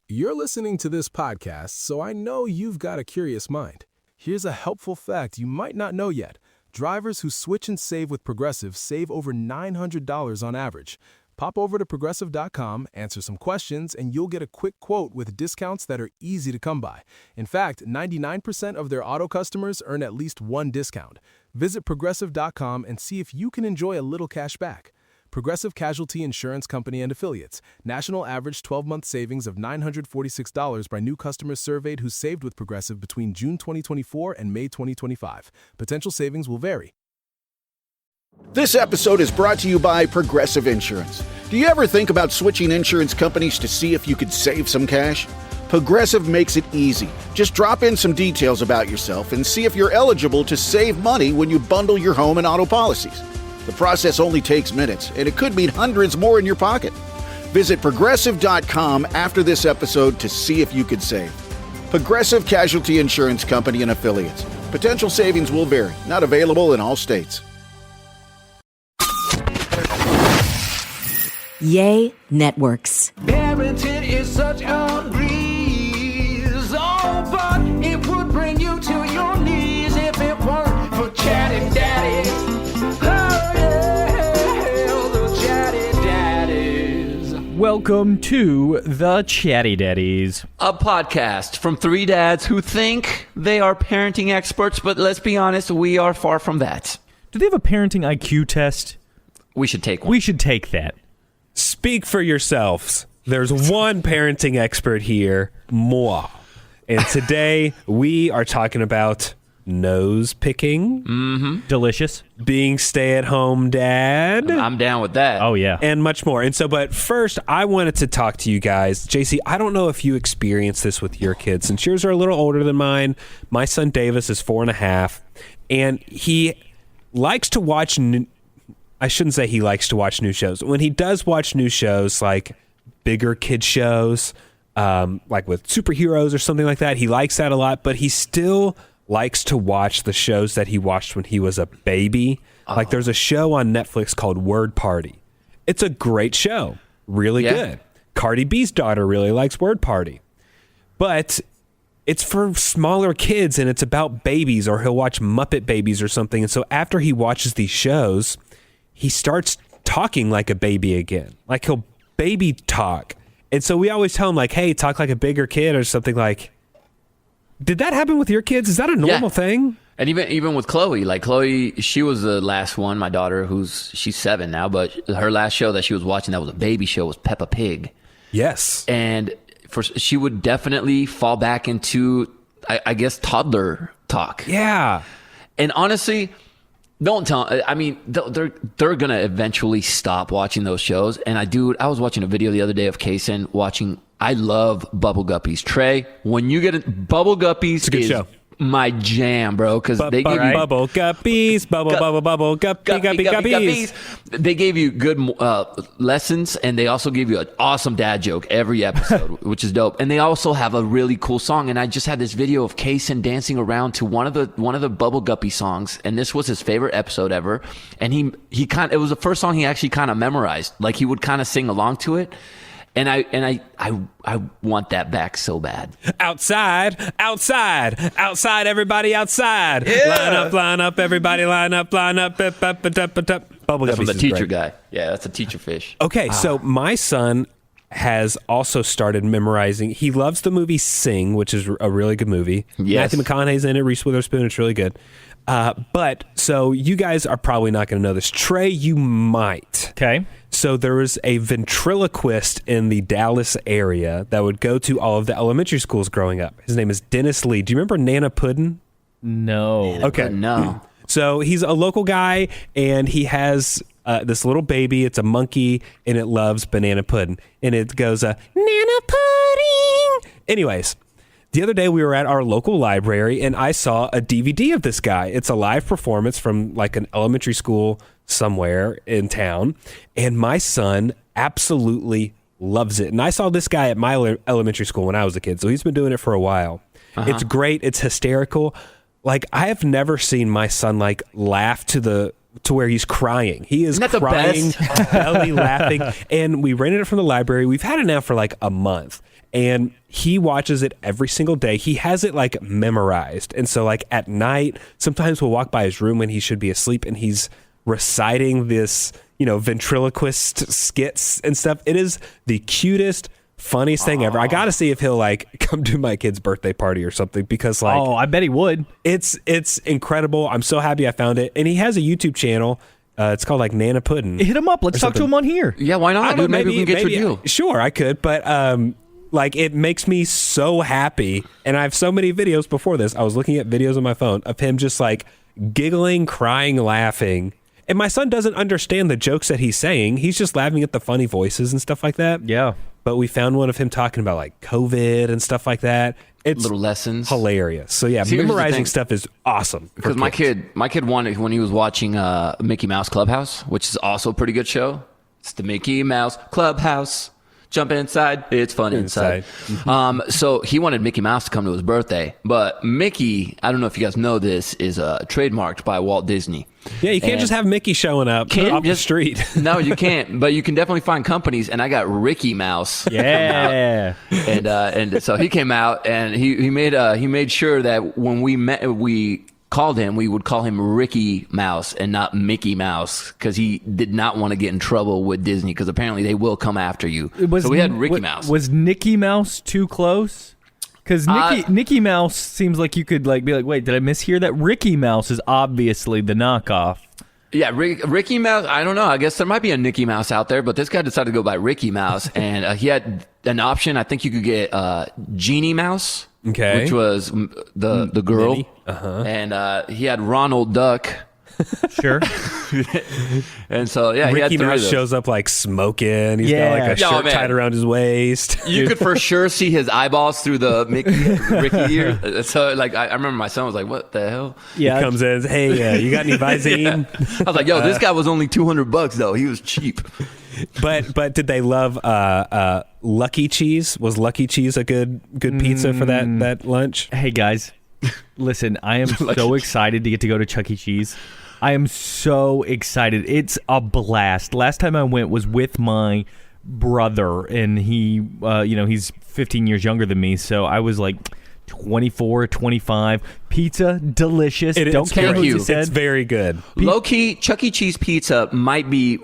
You're listening to this podcast, so I know you've got a curious mind. Here's a helpful fact you might not know yet. Drivers who switch and save with Progressive save over $900 on average. Pop over to Progressive.com, answer some questions, and you'll get a quick quote with discounts that are easy to come by. In fact, 99% of their auto customers earn at least one discount. Visit Progressive.com and see if you can enjoy a little cash back. Progressive Casualty Insurance Company and Affiliates. National average 12-month savings of $946 by new customers surveyed who saved with Progressive between June 2024 and May 2025. Potential savings will vary. This episode is brought to you by Progressive Insurance. Do you ever think about switching insurance companies to see if you could save some cash? Progressive makes it easy. Just drop in some details about yourself and see if you're eligible to save money when you bundle your home and auto policies. The process only takes minutes, and it could mean hundreds more in your pocket. Visit Progressive.com after this episode to see if you could save. Progressive Casualty Insurance Company and Affiliates. Potential savings will vary. Not available in all states. Yay Networks. Parenting is such a breeze, oh, but it would bring you to your knees if it weren't for Chatty Daddies. Oh, yeah, the Chatty Daddies. Welcome to the Chatty Daddies. A podcast from three dads who think they are parenting experts, but let's be honest, we are far from that. Do they have a parenting IQ test? We should take one. We should take that. Speak for yourselves. There's one parenting expert here, moi. And today we are talking about nose picking. Mm-hmm. Delicious. Being stay-at-home dad. I'm down with that. Oh, yeah. And much more. And so, but first, I wanted to talk to you guys. JC, I don't know if you experience this with your kids. Since yours are a little older than mine, my son Davis is 4.5, and he likes to watch I shouldn't say he likes to watch new shows. When he does watch new shows, like bigger kid shows, like with superheroes or something like that, he likes that a lot, but he still likes to watch the shows that he watched when he was a baby. Like there's a show on Netflix called Word Party. It's a great show. Really good. Cardi B's daughter really likes Word Party. But it's for smaller kids and it's about babies, or he'll watch Muppet Babies or something. And so after he watches these shows, he starts talking like a baby again. Like he'll baby talk. And so we always tell him like, hey, talk like a bigger kid or something. Like, did that happen with your kids? Is that a normal thing? And even with Chloe, like Chloe, she was the last one, my daughter, she's 7 now, but her last show that she was watching that was a baby show was Peppa Pig. Yes. And she would definitely fall back into, I guess, toddler talk. Yeah. And honestly, don't tell. I mean, they're gonna eventually stop watching those shows. And I was watching a video the other day of Kaysen watching. I love Bubble Guppies. Trey, when you get Bubble Guppies, it's a good show. My jam, bro, because they give you bubble guppies, bubble guppies. They gave you good lessons, and they also give you an awesome dad joke every episode, which is dope. And they also have a really cool song. And I just had this video of Kaysen dancing around to one of the Bubble Guppy songs, and this was his favorite episode ever. And it was the first song he actually kind of memorized. Like he would kind of sing along to it. And I want that back so bad. Outside, everybody outside. Yeah. Line up, everybody line up. Bubble That's from the teacher guy. Yeah, that's a teacher fish. Okay, so my son has also started memorizing. He loves the movie Sing, which is a really good movie. Yes. Matthew McConaughey's in it, Reese Witherspoon, it's really good. But so you guys are probably not going to know this. Trey, you might. Okay. So there was a ventriloquist in the Dallas area that would go to all of the elementary schools growing up. His name is Dennis Lee. Do you remember Nana Puddin'? No. Okay. No. So he's a local guy, and he has this little baby. It's a monkey, and it loves banana pudding. And it goes, Nana Pudding. Anyways, the other day we were at our local library, and I saw a DVD of this guy. It's a live performance from like an elementary school somewhere in town, and my son absolutely loves it. And I saw this guy at my elementary school when I was a kid, so he's been doing it for a while. It's great. It's hysterical. Like, I have never seen my son like laugh to the to where he's crying. He is Isn't that the crying, best? belly laughing. And we rented it from the library. We've had it now for like a month. And he watches it every single day. He has it like memorized. And so like at night, sometimes we'll walk by his room when he should be asleep and he's reciting this, ventriloquist skits and stuff. It is the cutest, funniest thing ever. I got to see if he'll like come to my kid's birthday party or something because like Oh, I bet he would. it's incredible. I'm so happy I found it. And he has a YouTube channel. It's called like Nana Puddin'. Hit him up. Let's talk to him on here. Yeah, why I not, don't know, dude? Maybe we can get you a deal. Sure, I could, but like it makes me so happy. And I have so many videos before this. I was looking at videos on my phone of him just like giggling, crying, laughing. And my son doesn't understand the jokes that he's saying. He's just laughing at the funny voices and stuff like that. Yeah. But we found one of him talking about like COVID and stuff like that. It's Little lessons. hilarious. So yeah, See, here's the memorizing thing. stuff is awesome. for Because my kids. kid wanted, when he was watching Mickey Mouse Clubhouse, which is also a pretty good show. It's the Mickey Mouse Clubhouse. Jump inside. It's fun inside. So he wanted Mickey Mouse to come to his birthday. But Mickey, I don't know if you guys know this, is trademarked by Walt Disney. Yeah, you can't And- just have Mickey showing up off the street. No, you can't. But you can definitely find companies. And I got Ricky Mouse. Yeah. And so he came out and he made sure that when we called him, we would call him Ricky Mouse and not Mickey Mouse because he did not want to get in trouble with Disney because apparently they will come after you. So we had Ricky Mouse. Was Nicky Mouse too close? Because Nicky Mouse seems like you could like be like, wait, did I mishear that? Ricky Mouse is obviously the knockoff. Yeah, Ricky Mouse. I don't know. I guess there might be a Nicky Mouse out there, but this guy decided to go by Ricky Mouse, and he had an option. I think you could get Genie Mouse, Okay. which was the girl, Minnie. and he had Ronald Duck, Sure. and so yeah, he had Ricky three of Mouse those. shows up like smoking. He's Yeah. got like a Yo, shirt man. tied around his waist. You could for sure see his eyeballs through the Ricky ear. So like I remember my son was like, "What the hell?" Yeah. He comes in and says, hey, you got any Visine? I was like, "Yo, this guy was only $200 though. He was cheap." But did they love Lucky Cheese? Was Lucky Cheese a good pizza for that lunch? Hey guys, listen, I am so excited to get to go to Chuck E. Cheese. I am so excited. It's a blast. Last time I went was with my brother, and he, he's 15 years younger than me, so I was like 24, 25. Pizza, delicious. Don't care Thank what you. you said. It's very good. Low key, Chuck E. Cheese pizza might be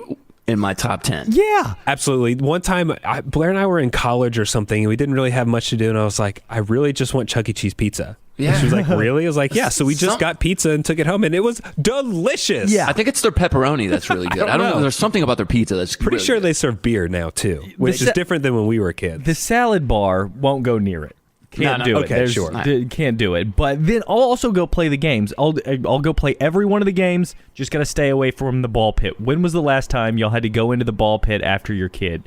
in my top 10. Yeah. Absolutely. One time, Blair and I were in college or something, and we didn't really have much to do, and I was like, I really just want Chuck E. Cheese pizza. Yeah. And she was like, really? I was like, yeah. So we just Some- got pizza and took it home, and it was delicious. Yeah. I think it's their pepperoni that's really good. I don't know. There's something about their pizza that's Pretty really sure good. they serve beer now, too, which is different than when we were kids. The salad bar won't go near it. Can't No, do it. okay, There's- sure. Can't do it. But then I'll also go play the games. I'll go play every one of the games. Just gotta stay away from the ball pit. When was the last time y'all had to go into the ball pit after your kid?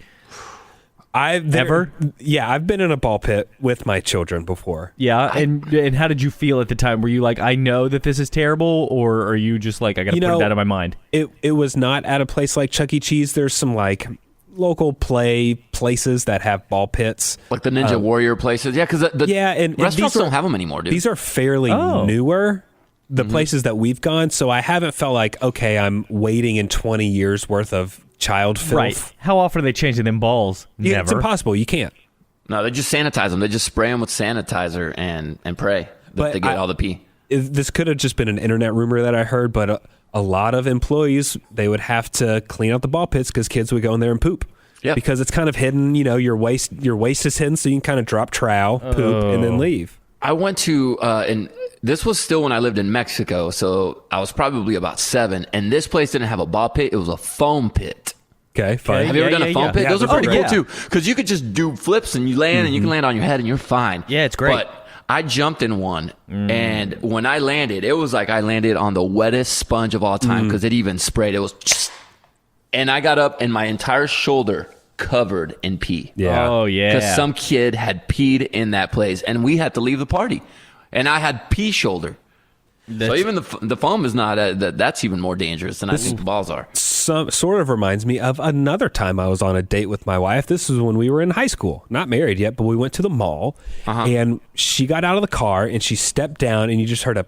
Ever? Yeah, I've been in a ball pit with my children before. Yeah, and how did you feel at the time? Were you like, I know that this is terrible, or are you just like, I gotta put it out of my mind? It was not at a place like Chuck E. Cheese. There's some like local play places that have ball pits. like the Ninja Warrior places. Yeah, because and restaurants these are- don't have them anymore, dude. These are fairly newer, the places that we've gone. So I haven't felt like, okay, I'm waiting in 20 years worth of child filth. Right. How often are they changing them balls? Yeah, it's Never. impossible. You can't. No, they just sanitize them. They just spray them with sanitizer and pray that But they get all the pee. This could have just been an internet rumor that I heard, but a lot of employees, they would have to clean out the ball pits because kids would go in there and poop. Yeah. Because it's kind of hidden, your waist is hidden, so you can kind of drop trowel, poop, and then leave. I went to, and this was still when I lived in Mexico, so I was probably about 7, and this place didn't have a ball pit. It was a foam pit. Okay, fine. Have you ever Yeah, done a yeah, foam yeah. pit? Yeah, Those are they're pretty great. cool, too, because you could just do flips, and you land, and you can land on your head, and you're fine. Yeah, it's great. But I jumped in one, and when I landed, it was like I landed on the wettest sponge of all time because it even sprayed. It was and I got up, and my entire shoulder covered in pee. Yeah. Oh, yeah. Because some kid had peed in that place, and we had to leave the party. And I had pee shoulder. So even the foam is not, that's even more dangerous than I think the balls are. Some sort of reminds me of another time I was on a date with my wife. This was when we were in high school, not married yet, but we went to the mall, and she got out of the car and she stepped down, and you just heard a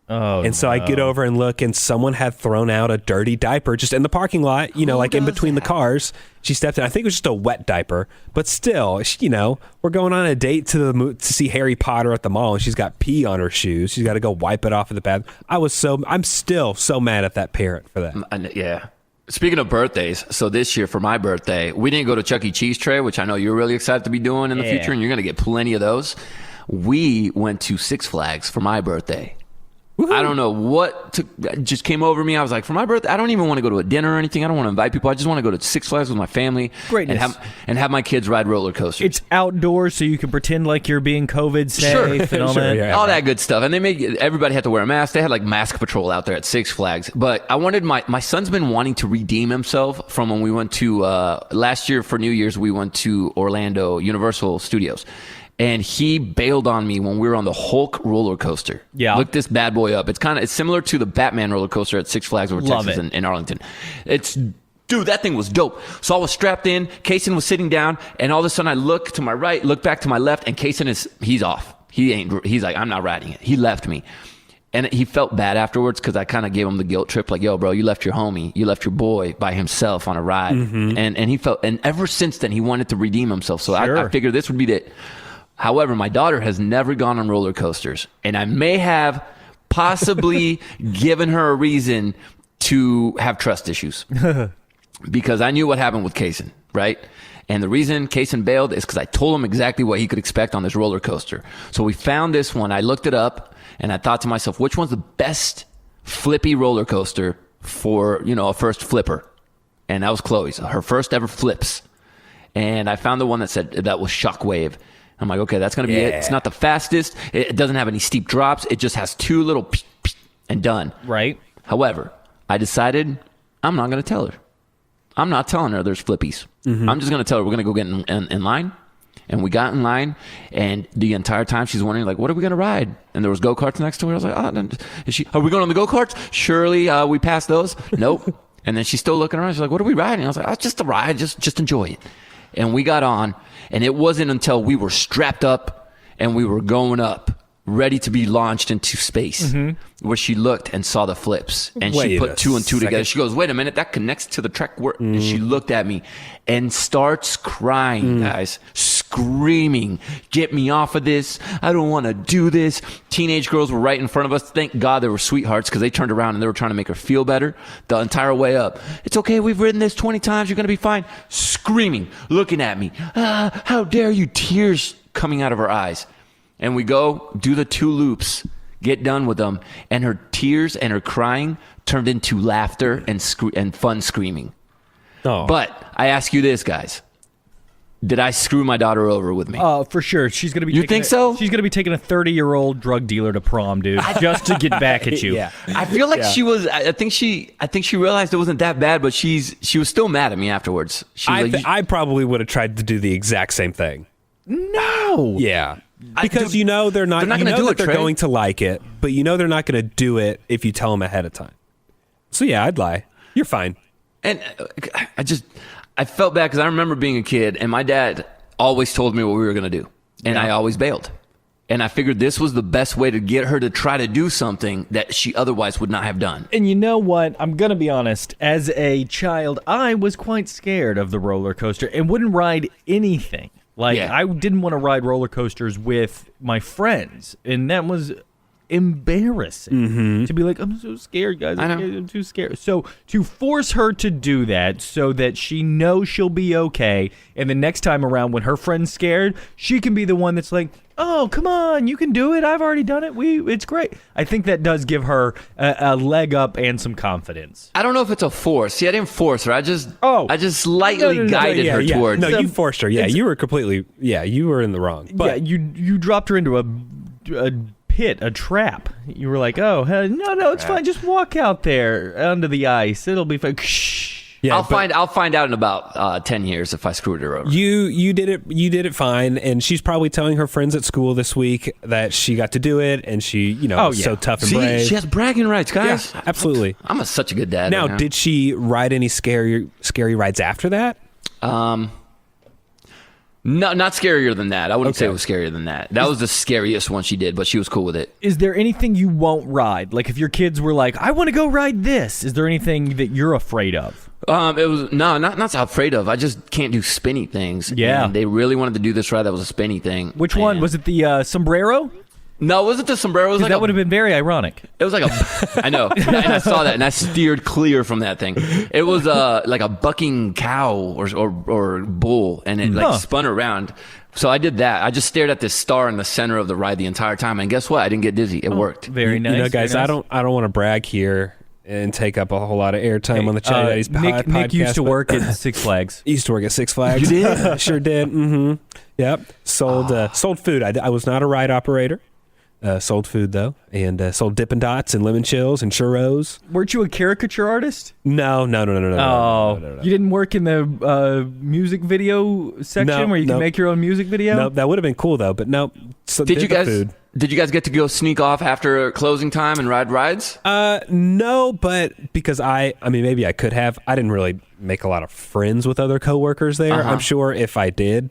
Oh, and so I get over and look, and someone had thrown out a dirty diaper just in the parking lot, like in between the cars. She stepped in. I think it was just a wet diaper, but still, we're going on a date to see Harry Potter at the mall, and she's got pee on her shoes. She's got to go wipe it off at the bathroom. I'm still so mad at that parent for that. Yeah. Speaking of birthdays, so this year for my birthday, we didn't go to Chuck E. Cheese, Trey, which I know you're really excited to be doing in the future, and you're going to get plenty of those. We went to Six Flags for my birthday. Woo-hoo. I don't know what just came over me. I was like, for my birthday, I don't even want to go to a dinner or anything. I don't want to invite people. I just want to go to Six Flags with my family and have my kids ride roller coasters. It's outdoors, so you can pretend like you're being COVID safe and all that. Yeah. All that good stuff. And they make everybody have to wear a mask. They had like mask patrol out there at Six Flags. But I wanted my son's been wanting to redeem himself from when we went to last year for New Year's. We went to Orlando Universal Studios. And he bailed on me when we were on the Hulk roller coaster. Yeah. Look this bad boy up. It's similar to the Batman roller coaster at Six Flags over Texas in Arlington. Dude, that thing was dope. So I was strapped in. Kaysen was sitting down, and all of a sudden I look to my right, look back to my left, and Kaysen he's off. He's like, I'm not riding it. He left me. And he felt bad afterwards because I kind of gave him the guilt trip, like, yo, bro, you left your homie, you left your boy by himself on a ride. Mm-hmm. And he felt, and ever since then, he wanted to redeem himself. So I figured this would be it. However, my daughter has never gone on roller coasters, and I may have possibly given her a reason to have trust issues because I knew what happened with Kaysen, right? And the reason Kaysen bailed is because I told him exactly what he could expect on this roller coaster. So we found this one. I looked it up, and I thought to myself, which one's the best flippy roller coaster for, a first flipper? And that was Chloe's, her first ever flips. And I found the one that was Shockwave. I'm like, okay, that's going to be it. It's not the fastest. It doesn't have any steep drops. It just has two little and done. Right. However, I decided I'm not going to tell her. I'm not telling her there's flippies. Mm-hmm. I'm just going to tell her we're going to go get in line. And we got in line, and the entire time she's wondering, like, what are we going to ride? And there was go-karts next to her. I was like, are we going on the go-karts? Surely we passed those. Nope. And then she's still looking around. She's like, what are we riding? I was like, oh, just a ride. Just enjoy it. And we got on, and it wasn't until we were strapped up and we were going up, ready to be launched into space, where she looked and saw the flips. And she put two and two together. She goes, wait a minute, that connects to the track. And she looked at me and starts crying, guys, screaming, get me off of this. I don't want to do this. Teenage girls were right in front of us. Thank God they were sweethearts because they turned around and they were trying to make her feel better the entire way up. It's okay. We've ridden this 20 times. You're going to be fine. Screaming, looking at me. How dare you? Tears coming out of her eyes. And we go do the 2 loops, get done with them, and her tears and her crying turned into laughter and fun screaming. Oh. But I ask you this, guys. Did I screw my daughter over with me? For sure. She's gonna be. You think so? She's gonna be taking a 30-year-old drug dealer to prom, dude, just to get back at you. Yeah. I feel like she was. I think she realized it wasn't that bad, but she was still mad at me afterwards. I probably would have tried to do the exact same thing. No. Yeah. Because they're not going to do it. They're going to like it, but they're not going to do it if you tell them ahead of time. So yeah, I'd lie. You're fine. And I felt bad because I remember being a kid, and my dad always told me what we were going to do, and I always bailed. And I figured this was the best way to get her to try to do something that she otherwise would not have done. And you know what? I'm going to be honest. As a child, I was quite scared of the roller coaster and wouldn't ride anything. I didn't want to ride roller coasters with my friends, and that was embarrassing to be like, I'm so scared, guys. I'm too scared. So to force her to do that so that she knows she'll be okay, and the next time around when her friend's scared, she can be the one that's like, oh, come on, you can do it. I've already done it. It's great. I think that does give her a leg up and some confidence. I don't know if it's a force. See, I didn't force her. I just lightly guided her towards. No, you forced her. Yeah, you were completely. Yeah, you were in the wrong. But you dropped her into a pit, a trap. You were like, oh, no, it's fine. Just walk out there onto the ice. It'll be fine. Yeah, I'll find out in about 10 years if I screwed her over. You did it fine, and she's probably telling her friends at school this week that she got to do it, and she was so tough and brave. She has bragging rights, guys. Yeah, absolutely. I'm such a good dad. Now, right did she ride any scary rides after that? No, not scarier than that. I wouldn't say it Okay. was scarier than that. That was the scariest one she did, but she was cool with it. Is there anything you won't ride? Like if your kids were like, I want to go ride this. Is there anything that you're afraid of? It was not so afraid of. I just can't do spinny things. Yeah. And they really wanted to do this ride that was a spinny thing. Which one? Was it the sombrero? No, it wasn't the sombrero. It was like That would have been very ironic. It was like a. I know, and I saw that, and I steered clear from that thing. It was like a bucking cow or bull, and it like spun around. So I did that. I just stared at this star in the center of the ride the entire time, and guess what? I didn't get dizzy. It worked. Very nice. You know, guys, very nice. I don't want to brag here and take up a whole lot of airtime on the Chatty Daddies podcast. Nick used to but- work at Six Flags. Used to work at Six Flags. You did? Sure did. Mm-hmm. Yep. Sold food. I was not a ride operator. Sold food though, and sold Dippin' Dots and lemon chills and churros. Weren't you a caricature artist? No. Oh, you didn't work in the music video section No, where you can no. make your own music video? No, that would have been cool though. But no. So Did you the guys? Food. Did you guys get to go sneak off after closing time and ride rides? No, but because I mean, maybe I could have. I didn't really make a lot of friends with other coworkers there. I'm sure if I did,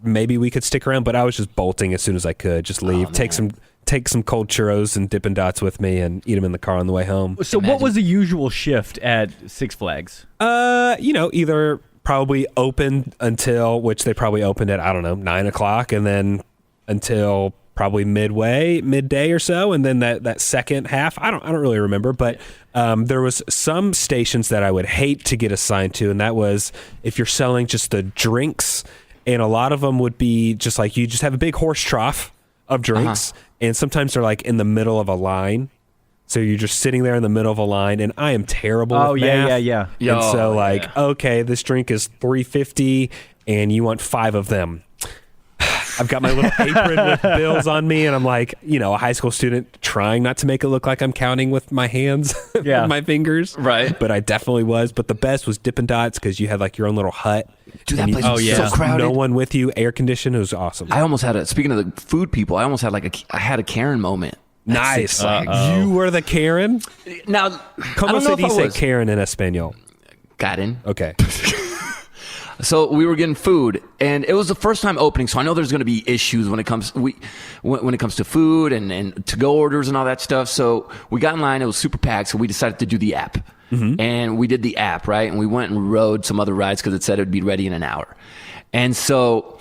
maybe we could stick around. But I was just bolting as soon as I could. Just leave, take some cold churros and Dippin' Dots with me, and eat them in the car on the way home. So what was the usual shift at Six Flags? Either probably open until, which they probably opened at 9 o'clock, and then until probably midday or so, and then that second half, I don't really remember, but there was some stations that I would hate to get assigned to, and that was if you're selling just the drinks, and a lot of them would be just like you just have a big horse trough of drinks, and sometimes they're like in the middle of a line. So you're just sitting there in the middle of a line, and I am terrible with math. yeah. And so okay, this drink is $3.50, and you want 5 of them. I've got my little apron with bills on me, and I'm like, a high school student trying not to make it look like I'm counting with my hands, Yeah. my fingers. Right. But I definitely was. But the best was Dippin' Dots because you had like your own little hut. Dude, that and place was so crowded. No one with you, air conditioned. It was awesome. I almost had speaking of the food people, I almost had I had a Karen moment. Nice. You were the Karen? Now, Como I don't know se if I dice was. Karen in Espanol? Karen. Okay. So we were getting food, and it was the first time opening. So I know there's going to be issues when it comes when it comes to food and to go orders and all that stuff. So we got in line. It was super packed. So we decided to do the app, and we did the app, right? And we went and rode some other rides because it said it would be ready in an hour. And so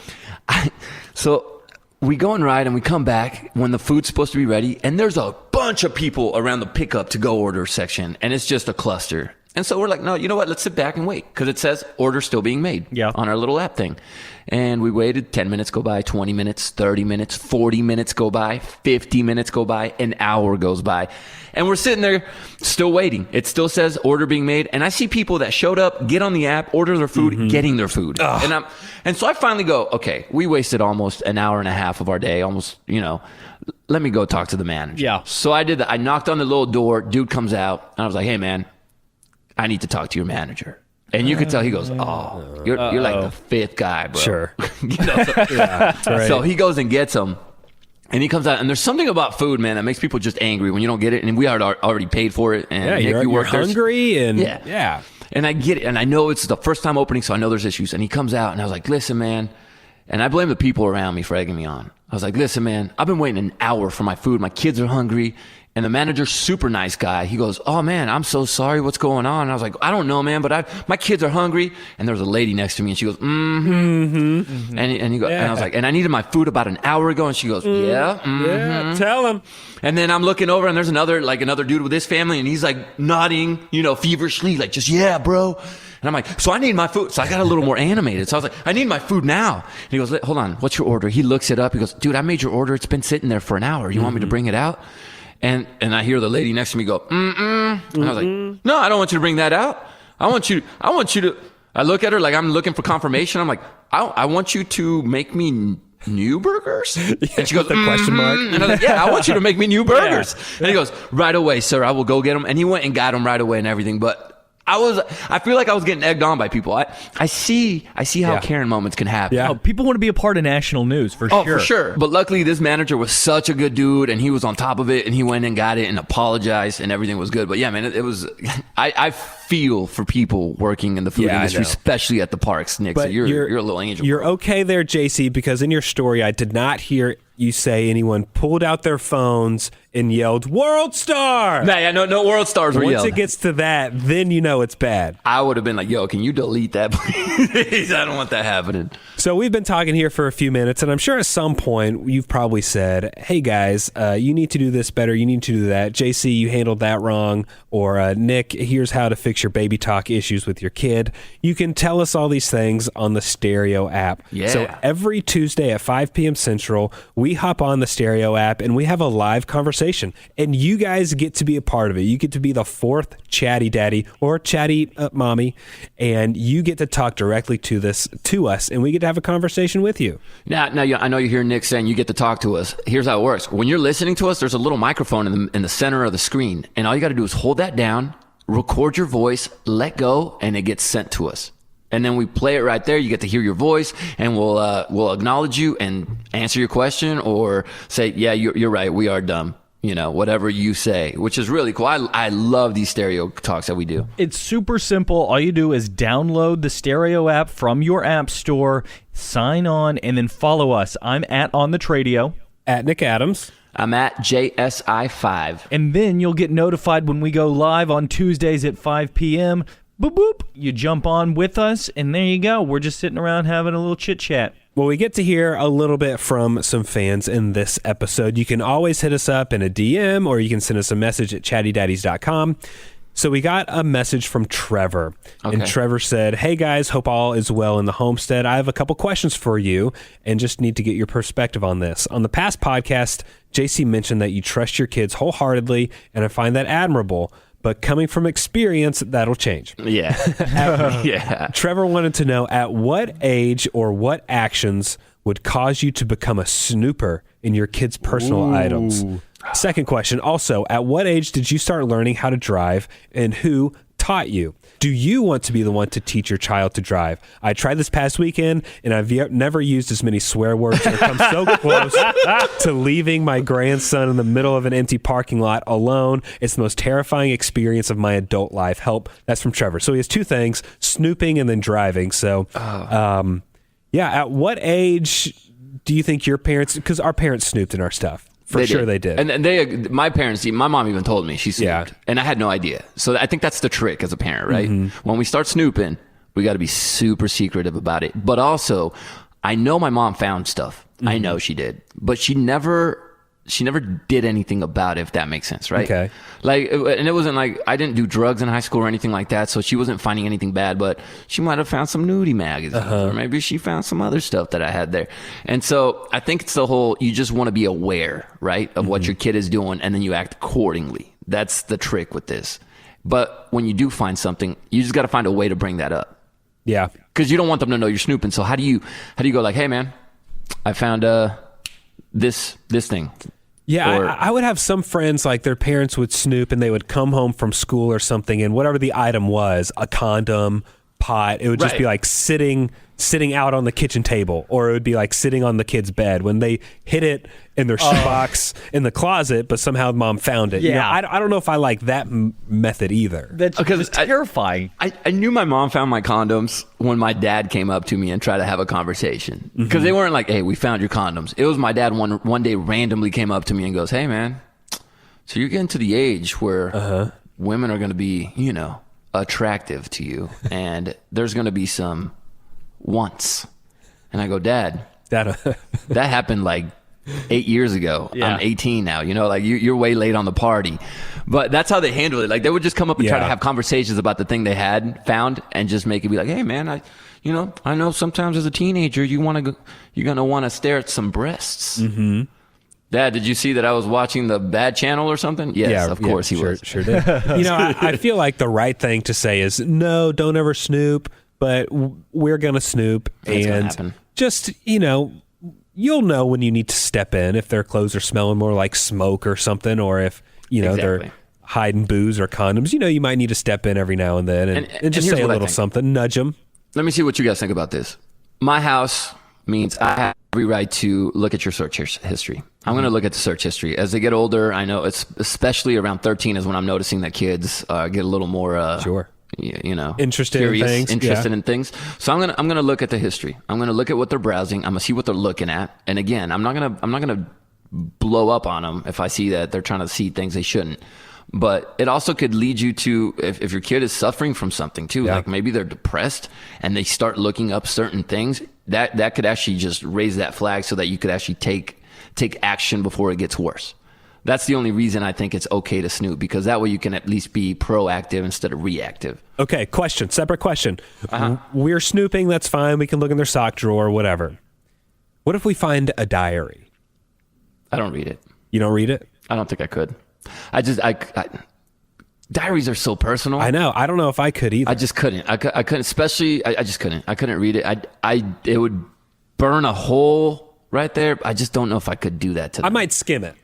we go and ride, and we come back when the food's supposed to be ready, and there's a bunch of people around the pickup to go order section, and it's just a cluster. And so we're like, no, you know what? Let's sit back and wait because it says order still being made on our little app thing. And we waited. 10 minutes go by, 20 minutes, 30 minutes, 40 minutes go by, 50 minutes go by, an hour goes by. And we're sitting there still waiting. It still says order being made. And I see people that showed up, get on the app, order their food, getting their food. And so I finally go, okay, we wasted almost an hour and a half of our day, almost, let me go talk to the manager. Yeah. So I did that. I knocked on the little door. Dude comes out. And I was like, hey, man, I need to talk to your manager. And you could tell he goes, oh, you're like the 5th guy, bro. Sure. Right. So he goes and gets him. And he comes out, and there's something about food, man, that makes people just angry when you don't get it. And we had already paid for it. And Nick, you're worked there. hungry, and yeah. And I get it, and I know it's the first time opening, so I know there's issues. And he comes out, and I was like, listen, man. And I blame the people around me for egging me on. I was like, listen, man, I've been waiting an hour for my food. My kids are hungry. And the manager's super nice guy. He goes, oh, man, I'm so sorry. What's going on? And I was like, I don't know, man, but my kids are hungry. And there was a lady next to me, and she goes, And he goes, and I was like, and I needed my food about an hour ago. And she goes, Yeah, tell him. And then I'm looking over, and there's another dude with his family, and he's like nodding, feverishly, like just, yeah, bro. And I'm like, so I need my food. So I got a little more animated. So I was like, I need my food now. And he goes, hold on, what's your order? He looks it up. He goes, dude, I made your order. It's been sitting there for an hour. You want me to bring it out? And I hear the lady next to me go, And I was like, no, I don't want you to bring that out. I want you to, I look at her like I'm looking for confirmation. I'm like, I want you to make me new burgers? And she goes, the question mark. And I was like, yeah, I want you to make me new burgers. And he goes, right away, sir, I will go get them. And he went and got them right away and everything. But I feel like I was getting egged on by people. I see how Karen moments can happen. Yeah. Oh, people want to be a part of national news for Oh, sure. for sure. But luckily, this manager was such a good dude, and he was on top of it, and he went and got it and apologized, and everything was good. But yeah, man, it was. I feel for people working in the food Yeah, I industry, know. especially at the parks, Nick. So you're a little angel. You're okay there, JC, because in your story, I did not hear you say anyone pulled out their phones and yelled "World Star." Nah, yeah, no World Stars were Once yelled. it gets to that, then you know it's bad. I would have been like, yo, can you delete that, please? I don't want that happening. So we've been talking here for a few minutes, and I'm sure at some point you've probably said, hey guys, you need to do this better, you need to do that. JC, you handled that wrong. Or Nick, here's how to fix your baby talk issues with your kid. You can tell us all these things on the Stereo app. Yeah. So every Tuesday at 5 p.m. Central, we hop on the Stereo app and we have a live conversation. And you guys get to be a part of it. You get to be the fourth chatty daddy or chatty mommy, and you get to talk directly to us, and we get to have a conversation with you. Now, I know you hear Nick saying you get to talk to us. Here's how it works. When you're listening to us, there's a little microphone in the center of the screen, and all you got to do is hold that down, record your voice, let go, and it gets sent to us. And then we play it right there. You get to hear your voice, and we'll acknowledge you and answer your question, or say, yeah, you're right, we are dumb. You know, whatever you say, which is really cool. I love these Stereo talks that we do. It's super simple. All you do is download the Stereo app from your app store, sign on, and then follow us. I'm at On The Tradio. At Nick Adams. I'm at JSI5. And then you'll get notified when we go live on Tuesdays at 5 p.m. Boop, boop. You jump on with us, and there you go. We're just sitting around having a little chit-chat. Well, we get to hear a little bit from some fans in this episode. You can always hit us up in a DM, or you can send us a message at chattydaddies.com. So we got a message from Trevor. Okay. And Trevor said, hey guys, hope all is well in the homestead. I have a couple questions for you and just need to get your perspective on this. On the past podcast, JC mentioned that you trust your kids wholeheartedly, and I find that admirable. But coming from experience, that'll change. Yeah. Yeah. Trevor wanted to know, at what age or what actions would cause you to become a snooper in your kids' personal items? Second question, also, at what age did you start learning how to drive, and who taught you? Do you want to be the one to teach your child to drive? I tried this past weekend, and I've never used as many swear words or come so close to leaving my grandson in the middle of an empty parking lot alone. It's the most terrifying experience of my adult life. Help. That's from Trevor. So he has two things, snooping and then driving. So, at what age do you think your parents, because our parents snooped in our stuff. For sure they did. And my parents, my mom even told me she snooped. Yeah. And I had no idea. So I think that's the trick as a parent, right? When we start snooping, we got to be super secretive about it. But also, I know my mom found stuff. I know she did. But she never did anything about it, if that makes sense, right? Okay. And it wasn't like I didn't do drugs in high school or anything like that, so she wasn't finding anything bad, but she might have found some nudie magazines, or maybe she found some other stuff that I had there. And so I think it's the whole, you just want to be aware, right, of what your kid is doing, and then you act accordingly. That's the trick with this. But when you do find something, you just got to find a way to bring that up. Yeah. Because you don't want them to know you're snooping. So how do you go like, hey man, I found this thing. Yeah, Or- I would have some friends, like their parents would snoop and they would come home from school or something, and whatever the item was, a condom, pot, it would just Right. be like sitting out on the kitchen table, or it would be like sitting on the kid's bed when they hid it in their shoebox in the closet, but somehow mom found it. You know, Yeah. I don't know if I like that method either. That's Because just I- terrifying. I knew my mom found my condoms when my dad came up to me and tried to have a conversation. Because they weren't like, hey, we found your condoms. It was my dad one day randomly came up to me and goes, hey, man, so you're getting to the age where women are going to be, attractive to you. And there's going to be some wants. And I go, Dad, That that happened like 8 years ago. Yeah. I'm 18 now. Like you're way late on the party. But that's how they handle it. Like they would just come up and try to Yeah. have conversations about the thing they had found and just make it be like, hey man, I know sometimes as a teenager you're gonna want to stare at some breasts. Mm-hmm. Dad, did you see that I was watching the Bad Channel or something? Yes, of course he was. Sure did. I feel like the right thing to say is, no, don't ever snoop, but we're going to snoop. It's gonna and happen. just, you'll know when you need to step in, if their clothes are smelling more like smoke or something, or if, they're Exactly. hiding booze or condoms, you might need to step in every now and then and just here's say a what I little think. something, nudge them. Let me see what you guys think about this. My house means I have every right to look at your search history. I'm going to look at the search history. As they get older, I know it's especially around 13 is when I'm noticing that kids get a little more Sure. interested in things. interested in things. So I'm gonna look at the history. I'm gonna look at what they're browsing. I'm gonna see what they're looking at. And again, I'm not gonna blow up on them if I see that they're trying to see things they shouldn't. But it also could lead you to, if your kid is suffering from something too, like maybe they're depressed and they start looking up certain things, that could actually just raise that flag so that you could actually take action before it gets worse. That's the only reason I think it's okay to snoop, because that way you can at least be proactive instead of reactive. Okay, separate question. We're snooping, that's fine. We can look in their sock drawer, whatever. What if we find a diary? I don't read it. You don't read it? I don't think I could. Diaries are so personal. I know. I don't know if I could either. I just couldn't. I couldn't, especially, I just couldn't. I couldn't read it. It would burn a hole right there. I just don't know if I could do that to them. I might skim it.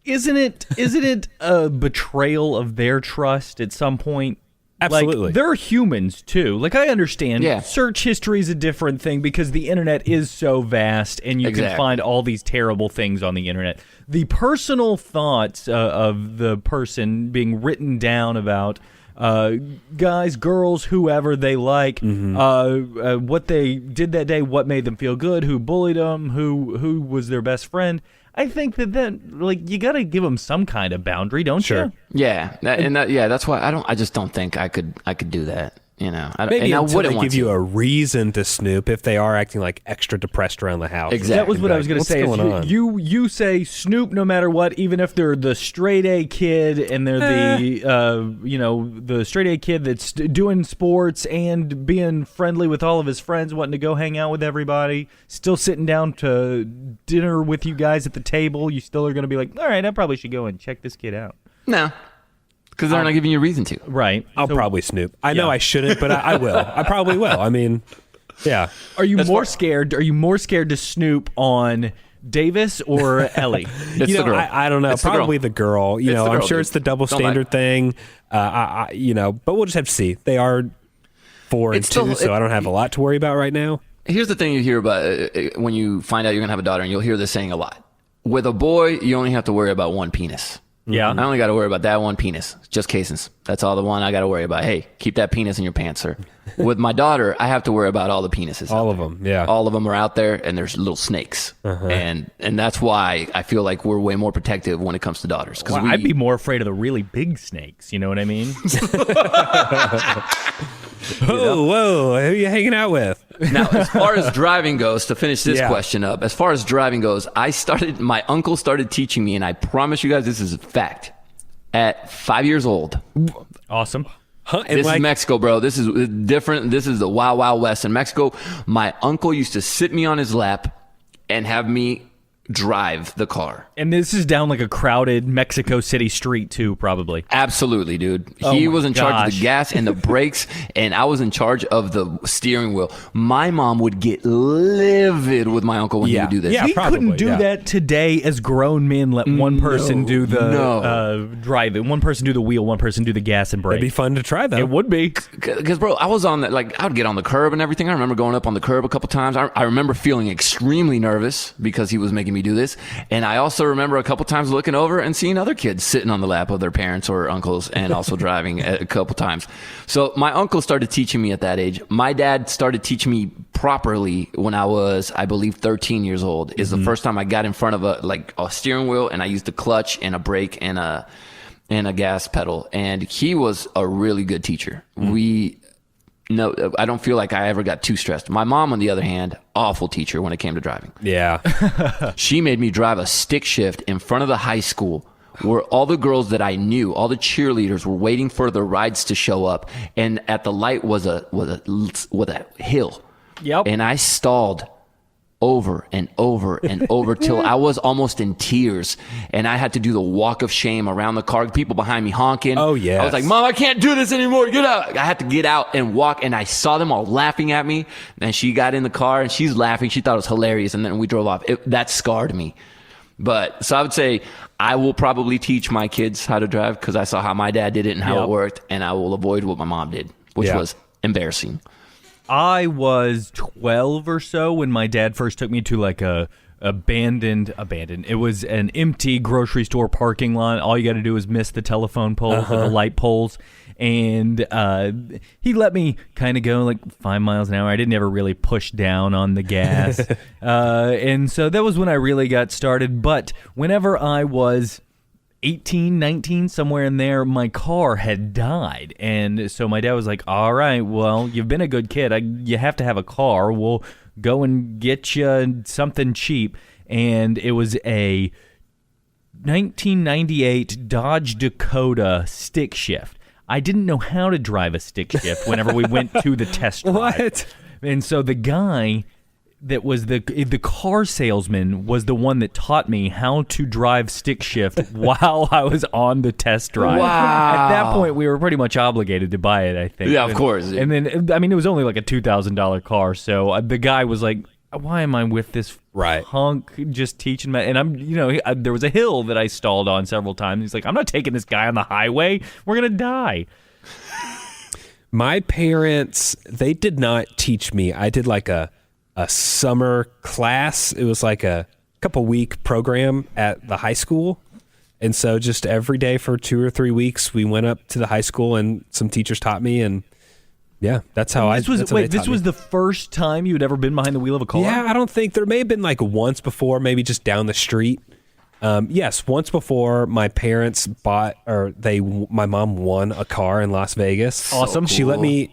Isn't it a betrayal of their trust at some point? Absolutely. Like, they're humans too. Like, I understand search history is a different thing because the internet is so vast and you can find all these terrible things on the internet. The personal thoughts of the person being written down about guys, girls, whoever they like, what they did that day, what made them feel good, who bullied them, who was their best friend. I think that you got to give them some kind of boundary, don't you? Yeah, that's why I just don't think I could do that. Maybe until they give you a reason to snoop if they are acting like extra depressed around the house. Exactly. That was what I was going to say. What's going on? You say snoop no matter what, even if they're the straight A kid and they're the straight A kid that's doing sports and being friendly with all of his friends, wanting to go hang out with everybody, still sitting down to dinner with you guys at the table. You still are going to be like, all right, I probably should go and check this kid out. No. Because they're not giving you a reason to. Right. I'll probably snoop. I know I shouldn't, but I will. I probably will. I mean, yeah. Are you more scared to snoop on Davis or Ellie? It's the girl. I don't know. It's the probably the girl. the I'm girl, sure dude. it's the double Don't standard thing. But we'll just have to see. They are 4 and 2, so I don't have a lot to worry about right now. Here's the thing you hear about when you find out you're going to have a daughter, and you'll hear this saying a lot. With a boy, you only have to worry about one penis. Yeah. I only got to worry about that one penis. Just casings. That's all the one I got to worry about. Hey, keep that penis in your pants, sir. With my daughter, I have to worry about all the penises. All of them, yeah. All of them are out there, and there's little snakes. And that's why I feel like we're way more protective when it comes to daughters. Well, I'd be more afraid of the really big snakes. You know what I mean? Whoa, who are you hanging out with? Now, as far as driving goes, to finish this question up, as far as driving goes, my uncle started teaching me, and I promise you guys this is a fact, at 5 years old. Awesome. This is Mexico, bro. This is different. This is the Wild Wild West in Mexico. My uncle used to sit me on his lap and have me drive the car. And this is down like a crowded Mexico City street too, probably. Absolutely, dude. He was in charge of the gas and the brakes, and I was in charge of the steering wheel. My mom would get livid with my uncle when he would do this. Yeah, we probably, couldn't do that today as grown men. Let one person do the driving, one person do the wheel, one person do the gas and brake. It'd be fun to try, though. It would be. Because, bro, I was on that, I would get on the curb and everything. I remember going up on the curb a couple times. I remember feeling extremely nervous because he was making me do this. And I also remember a couple times looking over and seeing other kids sitting on the lap of their parents or uncles and also driving a couple times. So my uncle started teaching me at that age. My dad started teaching me properly when I was, I believe, 13 years old. Is the first time I got in front of a steering wheel and I used a clutch and a brake and a gas pedal. And he was a really good teacher. No, I don't feel like I ever got too stressed. My mom, on the other hand, awful teacher when it came to driving. Yeah. She made me drive a stick shift in front of the high school where all the girls that I knew, all the cheerleaders were waiting for the rides to show up. And at the light was a hill. Yep. And I stalled over and over and over till I was almost in tears, and I had to do the walk of shame around the car, people behind me honking. Oh, yes. I was like, Mom, I can't do this anymore, get out. I had to get out and walk, and I saw them all laughing at me, and she got in the car and she's laughing. She thought it was hilarious, and then we drove off. That scarred me. But so I would say I will probably teach my kids how to drive because I saw how my dad did it and how it worked, and I will avoid what my mom did, which was embarrassing. I was 12 or so when my dad first took me to like a abandoned. It was an empty grocery store parking lot. All you got to do is miss the telephone poles or the light poles. And he let me kind of go like 5 miles an hour. I didn't ever really push down on the gas. And so that was when I really got started. But whenever I was 18, 19, somewhere in there, my car had died. And so my dad was like, all right, well, you've been a good kid. You have to have a car. We'll go and get you something cheap. And it was a 1998 Dodge Dakota stick shift. I didn't know how to drive a stick shift whenever we went to the test drive. What? And so the guy that was the car salesman was the one that taught me how to drive stick shift while I was on the test drive. Wow. At that point, we were pretty much obligated to buy it, I think. Yeah, of course. And then, I mean, it was only like a $2,000 car. So the guy was like, why am I with this hunk just teaching me? And I'm, there was a hill that I stalled on several times. He's like, I'm not taking this guy on the highway. We're going to die. My parents, they did not teach me. I did like a summer class. It was like a couple week program at the high school. And so just every day for 2 or 3 weeks, we went up to the high school and some teachers taught me. And yeah, that's how this was the first time you had ever been behind the wheel of a car? Yeah, I don't think there may have been like once before, maybe just down the street. Yes, once before my parents my mom won a car in Las Vegas. Awesome.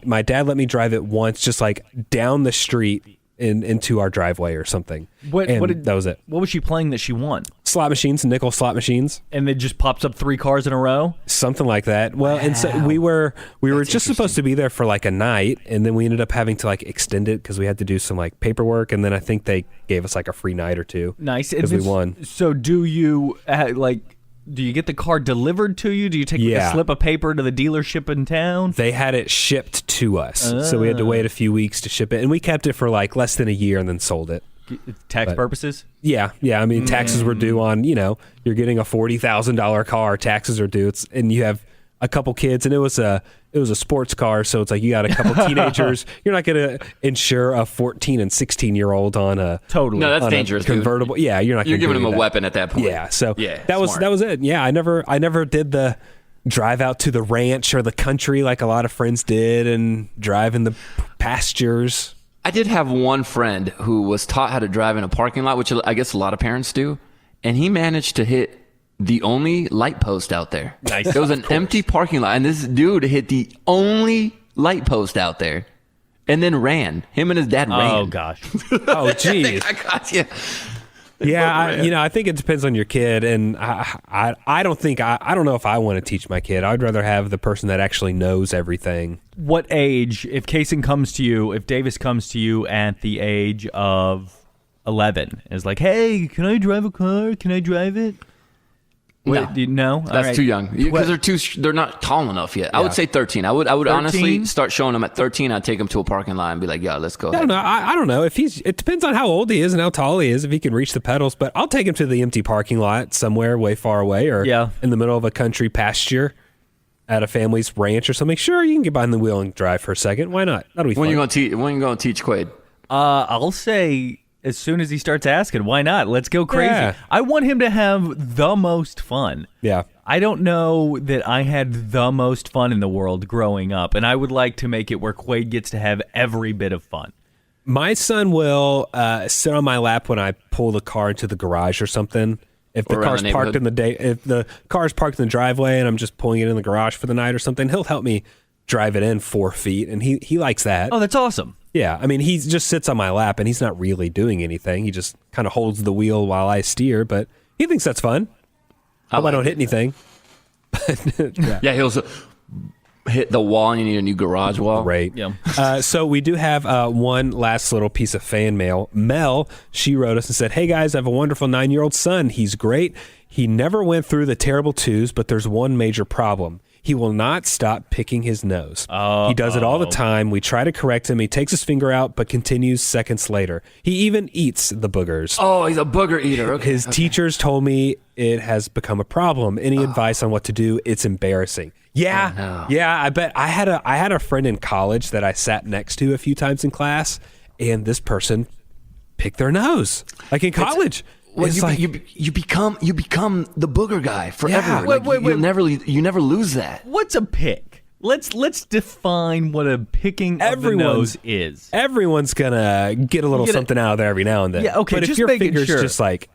My dad let me drive it once, just like down the street into our driveway or something. That was it. What was she playing that she won? Slot machines, nickel slot machines. And it just pops up 3 cars in a row? Something like that. Well, and so we were just supposed to be there for like a night, and then we ended up having to like extend it because we had to do some like paperwork, and then I think they gave us like a free night or two. Nice. Because we won. So do you do you get the car delivered to you? Do you take a slip of paper to the dealership in town? They had it shipped to us. So we had to wait a few weeks to ship it. And we kept it for like less than a year and then sold it. Tax purposes? Yeah. I mean, taxes were due on, you're getting a $40,000 car. Taxes are due. And you have a couple kids, and it was a sports car. So it's like you got a couple teenagers. You're not going to insure a 14 and 16-year-old on a totally. No, that's dangerous. Convertible. Dude. Yeah, you're not. You're giving them a that. weapon at that point. Yeah. So that smart. was it. Yeah, I never did the drive out to the ranch or the country like a lot of friends did, and drive in the pastures. I did have one friend who was taught how to drive in a parking lot, which I guess a lot of parents do, and he managed to hit the only light post out there. Nice. It was an empty parking lot, and this dude hit the only light post out there, and then ran. Him and his dad ran. Oh gosh. Oh geez. I got you. Yeah, I think it depends on your kid, and I don't know if I want to teach my kid. I'd rather have the person that actually knows everything. What age, if Davis comes to you at the age of 11, is like, hey, can I drive a car? Can I drive it? Wait, no? That's right. too young because they're not tall enough yet. I would say 13. I would honestly start showing them at 13. I'd take them to a parking lot and be like, "Yo, let's go." I don't know. I don't know if it depends on how old he is and how tall he is. If he can reach the pedals, but I'll take him to the empty parking lot somewhere way far away, or in the middle of a country pasture at a family's ranch or something. Sure, you can get behind the wheel and drive for a second. Why not? That'll be fun. When you gonna teach Quaid? I'll say as soon as he starts asking, why not? Let's go crazy. Yeah. I want him to have the most fun. Yeah. I don't know that I had the most fun in the world growing up, and I would like to make it where Quaid gets to have every bit of fun. My son will sit on my lap when I pull the car into the garage or something. If the car's parked if the car's parked in the driveway and I'm just pulling it in the garage for the night or something, he'll help me drive it in 4 feet, and he likes that. Oh, that's awesome. Yeah, I mean, he just sits on my lap, and he's not really doing anything. He just kind of holds the wheel while I steer, but he thinks that's fun. I don't hit anything. Yeah, he'll hit the wall, and you need a new garage wall. Right. Yeah. So we do have one last little piece of fan mail. Mel, she wrote us and said, "Hey, guys, I have a wonderful 9-year-old son. He's great. He never went through the terrible twos, but there's one major problem. he will not stop picking his nose. He does it all the time. We try to correct him. He takes his finger out, but continues seconds later. He even eats the boogers. Oh, he's a booger eater. Okay. His teachers told me it has become a problem. Any advice on what to do? It's embarrassing. Yeah, I bet. I had a friend in college that I sat next to a few times in class, and this person picked their nose, like in college. Well, It's you become the booger guy forever. Yeah. Like, Wait. you never lose that. What's a pick? Let's define what a picking of the nose is. Everyone's gonna get a little something out of there every now and then. Yeah, okay, But if just your making finger's sure. just like,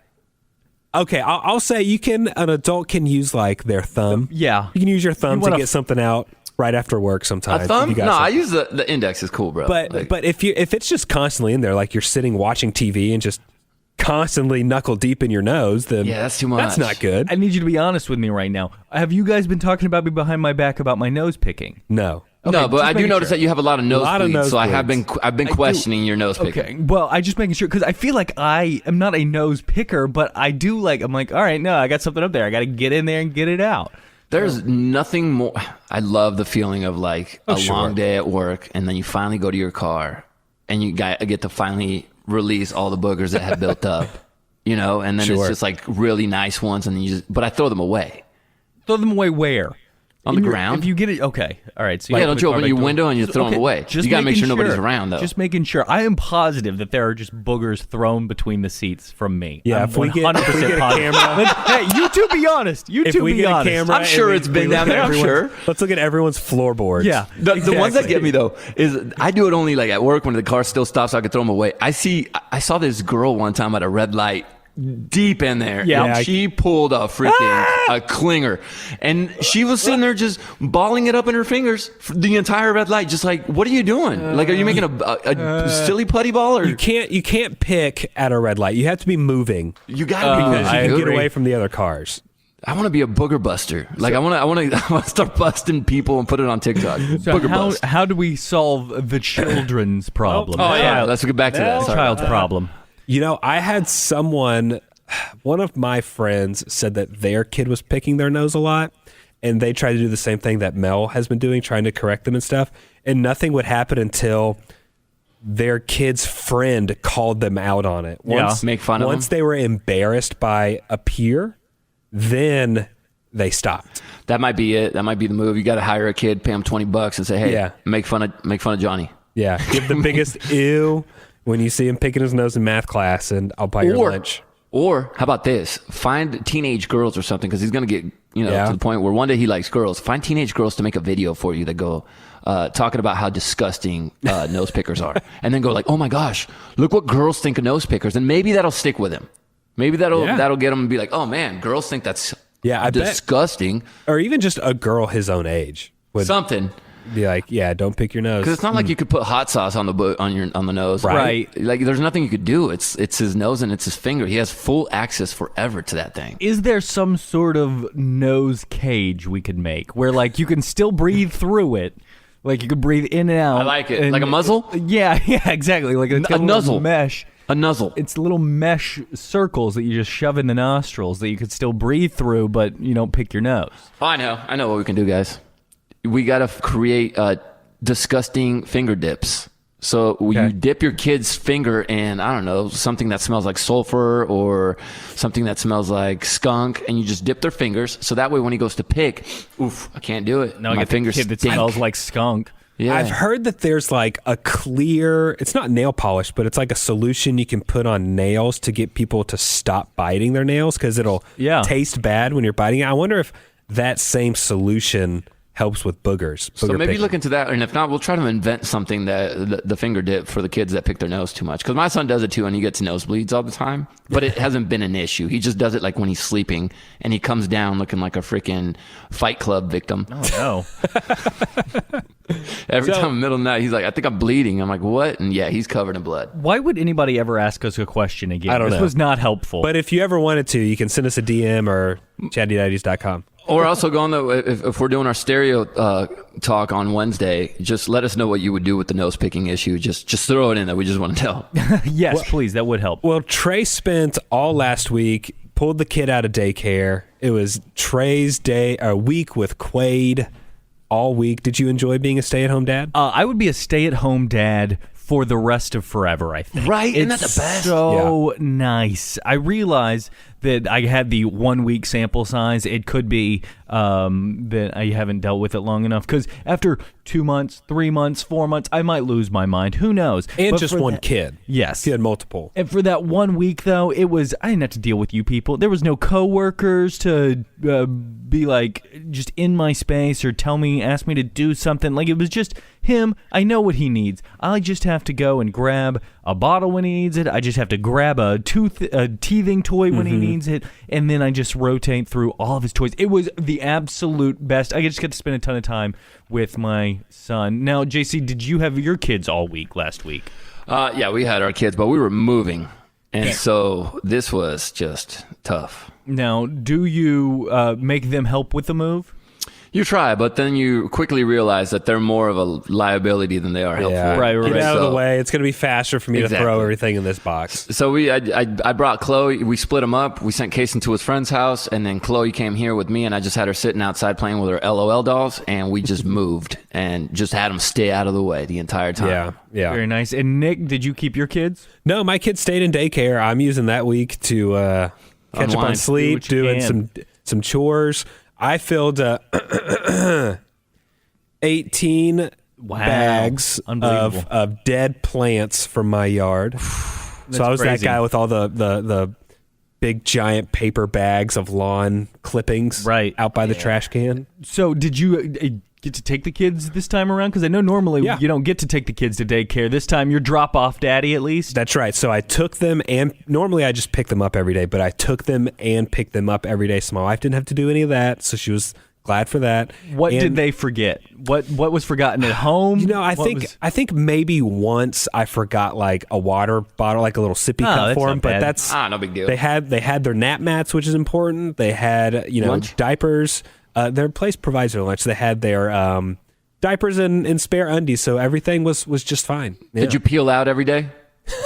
okay, I'll say an adult can use like their thumb. Yeah. You can use your thumb You to wanna get something out right after work sometimes. A if thumb? you got No, I something. use the index. Is cool, bro. But if it's just constantly in there, like you're sitting watching TV and just constantly knuckle deep in your nose, then Yeah, that's too much. That's not good. I need you to be honest with me right now. Have you guys been talking about me behind my back about my nose picking? No. no, but just I do making notice sure. that you have a lot of nosebleeds. So I've been I questioning your nose picking. Okay, well, I just making sure because I feel like I am not a nose picker, but I do like. I'm like, all right, no, I got something up there. I got to get in there and get it out. There's nothing more. I love the feeling of like a sure. long day at work, and then you finally go to your car, and you get to finally release all the boogers that have built up, and then Sure. it's just like really nice ones, and then but I throw them away Throw them away where? on the ground. If you get it, okay, all right. So Yeah, you don't you open your window and you throw them away? Just You gotta make making sure nobody's around, though. Just making sure. I am positive that there are just boogers thrown between the seats from me. Yeah, I'm if we get 100% a positive. camera- Hey, you two be honest. You If two we be get a honest. camera, I'm sure and it's been look down at there, I'm everyone's- sure. Let's look at everyone's floorboards. Yeah. The ones that Exactly. get me though is I do it only like at work when the car still stops. So I can throw them away. I saw this girl one time at a red light, deep in there. Yeah. and she pulled a freaking a clinger, and she was sitting there just balling it up in her fingers for the entire red light. Just like, what are you doing? Like, are you making a silly putty ball, or You can't pick at a red light. You have to be moving you gotta be because you good. can get away from the other cars. I want to be a booger buster. Like I want to start busting people and put it on TikTok. So Booger bust. how do we solve the children's problem? Oh yeah, let's get back to that. Sorry. child's problem. I had one of my friends said that their kid was picking their nose a lot, and they tried to do the same thing that Mel has been doing, trying to correct them and stuff, and nothing would happen until their kid's friend called them out on it. Make fun of Once them? they were embarrassed by a peer, then they stopped. That might be it. That might be the move. You got to hire a kid, pay him $20, and say, "Hey, Yeah. make fun of Johnny." Yeah, give the biggest ew when you see him picking his nose in math class, and I'll buy your lunch. Or how about this? Find teenage girls or something, because he's gonna get Yeah. to the point where one day he likes girls. Find teenage girls to make a video for you that go talking about how disgusting nose pickers are, and then go like, "Oh my gosh, look what girls think of nose pickers," and maybe that'll stick with him. Maybe that'll get him to be like, "Oh man, girls think that's I bet. disgusting." Or even just a girl his own age would Something. be like, "Yeah, don't pick your nose." Because it's not like you could put hot sauce on the nose, Right. Like there's nothing you could do. It's his nose and it's his finger. He has full access forever to that thing. Is there some sort of nose cage we could make where like you can still breathe through it? Like you could breathe in and out. I like it. Like a muzzle? Yeah, exactly. Like it's got A little nuzzle. mesh. A nuzzle. It's little mesh circles that you just shove in the nostrils that you could still breathe through, but you don't pick your nose. Oh, I know what we can do, guys. We got to create disgusting finger dips. So you dip your kid's finger in, I don't know, something that smells like sulfur or something that smells like skunk, and you just dip their fingers. So that way when he goes to pick, oof, I can't do it. No, I My get the fingers kid that stink. smells like skunk. Yeah. I've heard that there's like a clear, it's not nail polish, but it's like a solution you can put on nails to get people to stop biting their nails because it'll taste bad when you're biting it. I wonder if that same solution helps with boogers. So booger maybe picking. look into that, and if not, we'll try to invent something that the finger dip for the kids that pick their nose too much. Because my son does it too, and he gets nosebleeds all the time. But it hasn't been an issue. He just does it like when he's sleeping, and he comes down looking like a freaking Fight Club victim. Oh no. Every time in the middle of the night, he's like, "I think I'm bleeding." I'm like, "What?" And yeah, he's covered in blood. Why would anybody ever ask us a question again? I don't This know. was not helpful. But if you ever wanted to, you can send us a DM or chattydaddies.com. Or also go on if we're doing our stereo talk on Wednesday, just let us know what you would do with the nose picking issue. Just throw it in there. We just want to know. Yes, please. That would help. Well, Trey spent all last week, pulled the kid out of daycare. It was Trey's week with Quaid all week. Did you enjoy being a stay-at-home dad? I would be a stay-at-home dad for the rest of forever, I think. Right? Isn't It's that the best? so nice. I realize that I had the 1 week sample size. It could be that I haven't dealt with it long enough, because after 2 months, 3 months, 4 months, I might lose my mind. Who knows? And But just for one that- kid. Yes. He had multiple. And for that 1 week, though, I didn't have to deal with you people. There was no coworkers to be like just in my space or ask me to do something. Like, it was just him. I know what he needs. I just have to go and grab a bottle when he needs it. I just have to grab a teething toy when he needs it. And then I just rotate through all of his toys. It was the absolute best. I just got to spend a ton of time with my son. Now, JC, did you have your kids all week last week? Yeah, we had our kids, but we were moving. And so this was just tough. Now, do you make them help with the move? You try, but then you quickly realize that they're more of a liability than they are helpful. Yeah. Right. Get out of So- the way. It's going to be faster for me to throw Exactly. everything in this box. So I brought Chloe. We split them up. We sent Kason to his friend's house, and then Chloe came here with me, and I just had her sitting outside playing with her LOL dolls, and we just moved and just had them stay out of the way the entire time. Yeah. Yeah. Very nice. And Nick, did you keep your kids? No, my kids stayed in daycare. I'm using that week to catch up on Unwind. Do sleep, what you doing can. some chores. I filled 18 bags Unbelievable. of dead plants from my yard. So I was crazy. that guy with all the big giant paper bags of lawn clippings Right. out by the trash can. So did you get to take the kids this time around? Because I know normally Yeah. you don't get to take the kids to daycare. This time you're drop-off daddy at least. That's right. So I took them, and normally I just pick them up every day, but I took them and picked them up every day. So my wife didn't have to do any of that, so she was glad for that. What And, did they forget? What was forgotten at home? You know, I What think was- I think maybe once I forgot like a water bottle, like a little sippy Oh, cup that's for not them, but bad. that's No big deal. They had their nap mats, which is important. They had Lunch? diapers. Their place provides their lunch. They had their diapers and spare undies, so everything was just fine. Yeah. Did you peel out every day?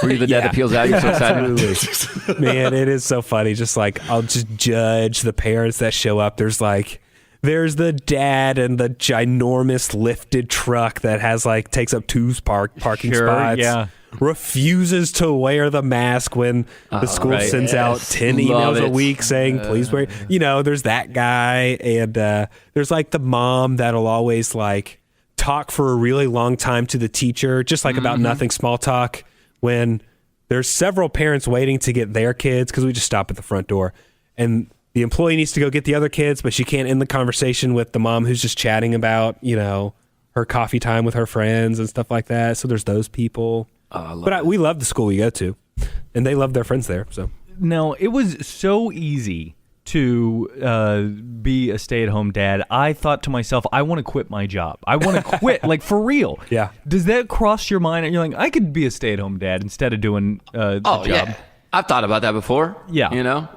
Were you the dad Yeah. that peels out? You're so excited. Absolutely. Man, it is so funny. Just like I'll just judge the parents that show up. There's the dad and the ginormous lifted truck that has takes up two parking Sure, spots. yeah. Refuses to wear the mask when the school right. sends out Yes. 10 Love emails a it. week saying, please wear. There's that guy. And there's the mom that'll always talk for a really long time to the teacher, just about nothing, small talk, when there's several parents waiting to get their kids, because we just stop at the front door. And the employee needs to go get the other kids, but she can't end the conversation with the mom who's just chatting about, her coffee time with her friends and stuff like that. So there's those people. We love the school we go to, and they love their friends there. So No, it was so easy to be a stay-at-home dad. I thought to myself, I want to quit my job. I want to quit, for real. Yeah. Does that cross your mind? And you're like, I could be a stay-at-home dad instead of doing the Oh, job. yeah. I've thought about that before. Yeah.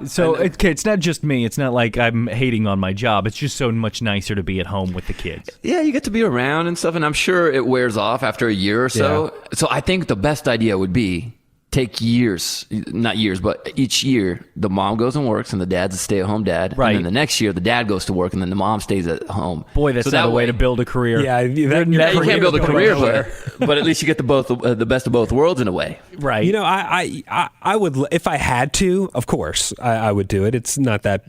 So And- it's not just me. It's not like I'm hating on my job. It's just so much nicer to be at home with the kids. yeah, you get to be around and stuff, and I'm sure it wears off after a year or so. So I think the best idea would be take not years, but each year the mom goes and works and the dad's a stay-at-home dad. Right. And then the next year the dad goes to work and then the mom stays at home. Boy, that's So not that a way to build a career. yeah, Yeah, you can't build a career, but at least you get the best of both worlds in a way. Right. I would, if I had to, of course, I would do it. It's not that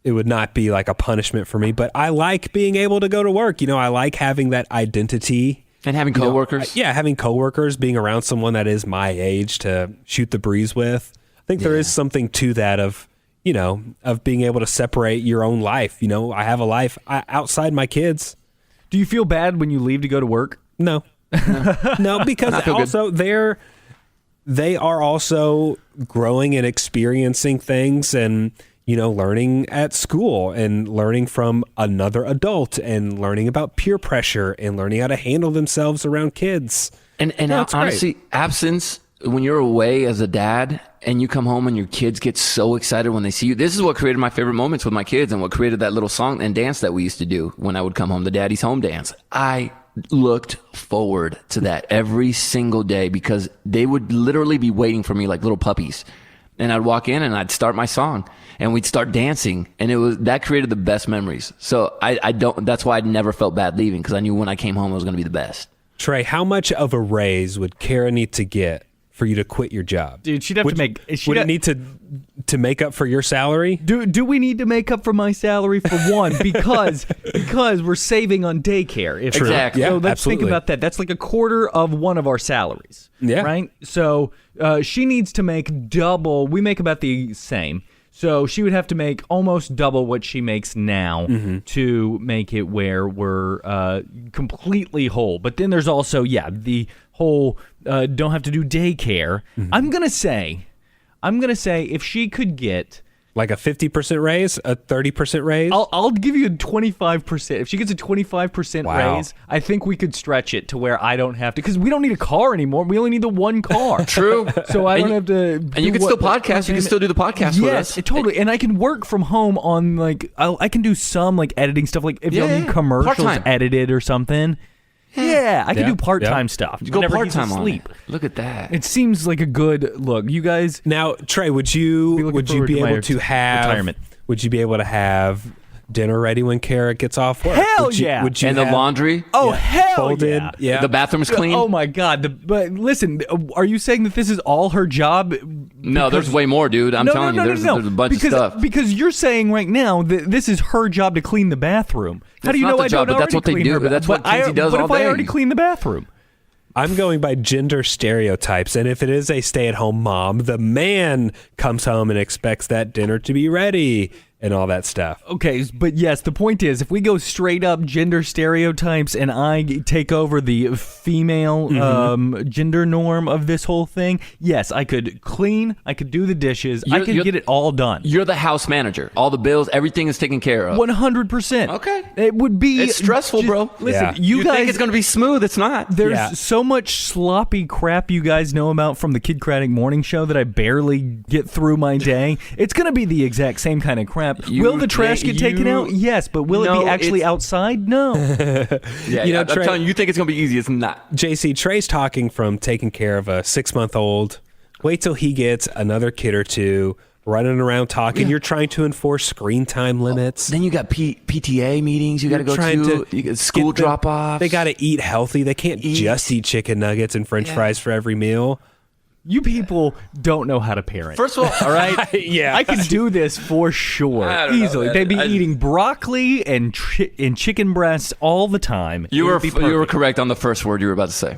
it would not be like a punishment for me, but I like being able to go to work. I like having that identity. And having coworkers. Yeah, having coworkers, being around someone that is my age to shoot the breeze with. I think there is something to that of being able to separate your own life. I have a life outside my kids. Do you feel bad when you leave to go to work? No, no, because I feel good. also they are also growing and experiencing things and learning at school and learning from another adult and learning about peer pressure and learning how to handle themselves around kids. And No, it's great. honestly, absence when you're away as a dad and you come home and your kids get so excited when they see you. This is what created my favorite moments with my kids and what created that little song and dance that we used to do when I would come home, the Daddy's Home dance. I looked forward to that every single day because they would literally be waiting for me like little puppies. And I'd walk in and I'd start my song and we'd start dancing, and that created the best memories. So that's why I never felt bad leaving, because I knew when I came home it was going to be the best. Trey, how much of a raise would Kara need to get for you to quit your job? Dude, she'd have to make... Would it need to make up for your salary? Do we need to make up for my salary for one? Because we're saving on daycare. True. Exactly. Yeah, So let's absolutely. think about that. That's like a quarter of one of our salaries. Yeah. Right? So she needs to make double. We make about the same. So she would have to make almost double what she makes now to make it where we're completely whole. But then there's also, the whole don't have to do daycare. I'm gonna say if she could get Like a 50% raise, a 30% raise? I'll give you a 25%. If she gets a 25% Wow. raise, I think we could stretch it to where I don't have to, because we don't need a car anymore. We only need the one car. True. So I don't have to. And you can still podcast. You can still do the podcast with us. Yes, totally. And I can work from home on I can do some editing stuff, like if y'all Yeah, need commercials part-time. edited or something. Yeah, I can Yeah, do part-time stuff. Go whenever he's part-time on it. asleep. Look at that. It seems like a good look. You guys, Now, Trey, would Be you looking be forward to my able to have retirement. Would you be able to have dinner ready when Kara gets off work? Hell Would you, yeah. Would you And the have laundry. oh hell folded? yeah. Yeah. The bathroom's clean. Oh my God! But listen, are you saying that this is all her job? No, there's way more, dude. I'm telling you, there's a bunch because, of stuff. Because you're saying right now that this is her job to clean the bathroom. How do you not know the I job, don't but that's already what they clean do. her ba- That's what but I- Kinsey does What all if I day. already clean the bathroom? I'm going by gender stereotypes, and if it is a stay-at-home mom, the man comes home and expects that dinner to be ready and all that stuff. Okay, but yes, the point is, if we go straight up gender stereotypes and I take over the female gender norm of this whole thing, yes, I could clean, I could do the dishes, I could get it all done. You're the house manager. All the bills, everything is taken care of. 100%. Okay. It would be... It's stressful, bro. Listen, Yeah. you guys... think it's going to be smooth. It's not. There's Yeah. so much sloppy crap you guys know about from the Kid Craddock morning show that I barely get through my day. It's going to be the exact same kind of crap. Will the trash get taken out? Yes, but will it No, be actually it's- outside? No. Yeah, You know, I'm Trey- telling you, you think it's going to be easy. It's not. JC, Trey's talking from taking care of a 6-month-old. Wait till he gets another kid or two, running around talking. You're trying to enforce screen time limits. Then you got PTA meetings you got to go to. You got school get them- drop offs. They got to eat healthy. They can't just eat chicken nuggets and French fries for every meal. You people don't know how to parent. First of all, all right? Yeah. I can do this for sure. I don't know, Easily. man. They'd be I- eating broccoli and chicken breasts all the time. you It were would be you were perfect. correct on the first word you were about to say.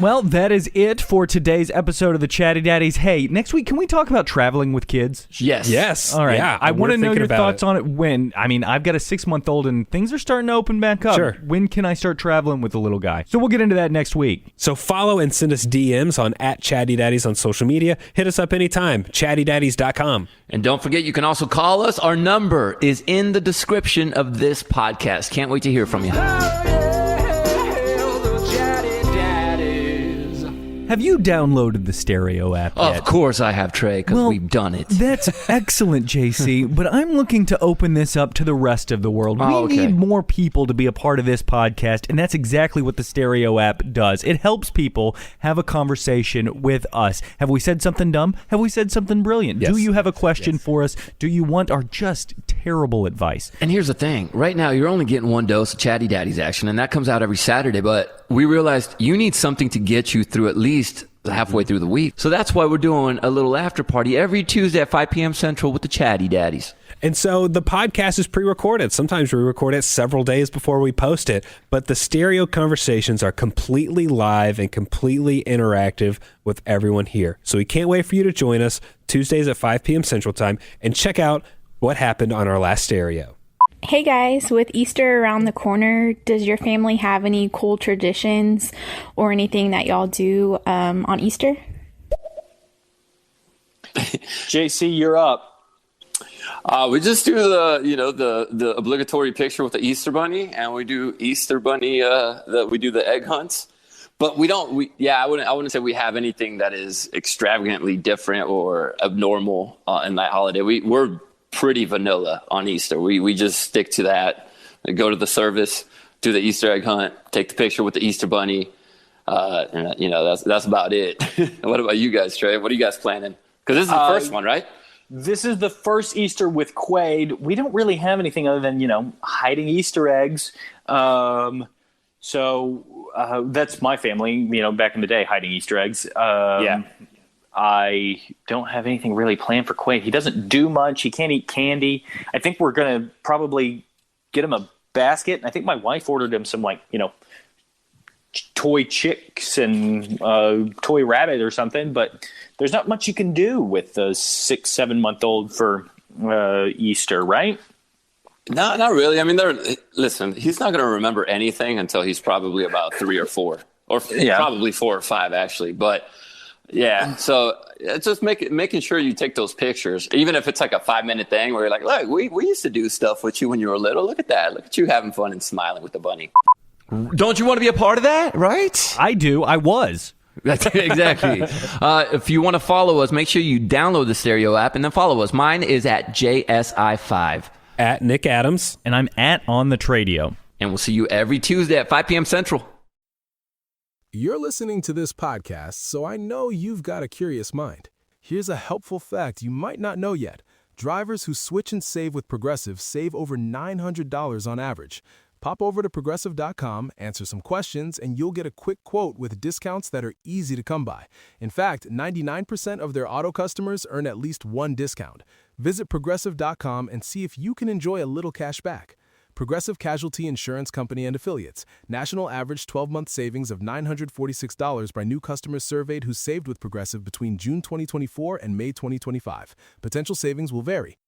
Well, that is it for today's episode of the Chatty Daddies. Hey, next week, can we talk about traveling with kids? Yes. Yes. All right. Yeah, I want we're to know thinking your about thoughts it. on it. I've got a 6-month-old and things are starting to open back up. Sure. When can I start traveling with the little guy? So we'll get into that next week. So follow and send us DMs on @ChattyDaddies on social media. Hit us up anytime. ChattyDaddies.com. And don't forget, you can also call us. Our number is in the description of this podcast. Can't wait to hear from you. Have you downloaded the Stereo app yet? Of course I have, Trey, because we've done it. That's excellent, JC, but I'm looking to open this up to the rest of the world. Oh, We okay. need more people to be a part of this podcast, and that's exactly what the Stereo app does. It helps people have a conversation with us. Have we said something dumb? Have we said something brilliant? Yes. Do you have a question for us? Do you want our just terrible advice? And here's the thing. Right now, you're only getting one dose of Chatty Daddies action, and that comes out every Saturday. But we realized you need something to get you through at least halfway through the week. So that's why we're doing a little after party every Tuesday at 5 p.m. Central with the Chatty Daddies. And so the podcast is pre-recorded. Sometimes we record it several days before we post it, but the stereo conversations are completely live and completely interactive with everyone here. So we can't wait for you to join us Tuesdays at 5 p.m. Central Time and check out what happened on our last stereo. Hey guys, with Easter around the corner, does your family have any cool traditions or anything that y'all do on Easter? JC, you're up. We just do the obligatory picture with the Easter bunny, and we do Easter bunny we do the egg hunts. But I wouldn't say we have anything that is extravagantly different or abnormal in that holiday. We're pretty vanilla on Easter. We just stick to that. We go to the service, do the Easter egg hunt, take the picture with the Easter bunny. And, that's about it. What about you guys, Trey? What are you guys planning? Because this is the first one, right? This is the first Easter with Quaid. We don't really have anything other than, hiding Easter eggs. So that's my family, back in the day, hiding Easter eggs. Yeah. I don't have anything really planned for Quaid. He doesn't do much. He can't eat candy. I think we're going to probably get him a basket. I think my wife ordered him some, toy chicks and toy rabbit or something, but there's not much you can do with the 6-7 month old for Easter, right? No, not really. I mean, listen, he's not going to remember anything until he's probably about 3 or 4, or probably 4 or 5 actually. But yeah, so it's just making sure you take those pictures, even if it's like a 5-minute thing where you're like, look, we used to do stuff with you when you were little. Look at that. Look at you having fun and smiling with the bunny. Don't you want to be a part of that, right? I do. I was. That's exactly. If you want to follow us, make sure you download the Stereo app and then follow us. Mine is at JSI5. At Nick Adams. And I'm at On the Tradio. And we'll see you every Tuesday at 5 p.m. Central. You're listening to this podcast, so I know you've got a curious mind. Here's a helpful fact you might not know yet. Drivers who switch and save with Progressive save over $900 on average. Pop over to Progressive.com, answer some questions, and you'll get a quick quote with discounts that are easy to come by. In fact, 99% of their auto customers earn at least one discount. Visit Progressive.com and see if you can enjoy a little cash back. Progressive Casualty Insurance Company and Affiliates. National average 12-month savings of $946 by new customers surveyed who saved with Progressive between June 2024 and May 2025. Potential savings will vary.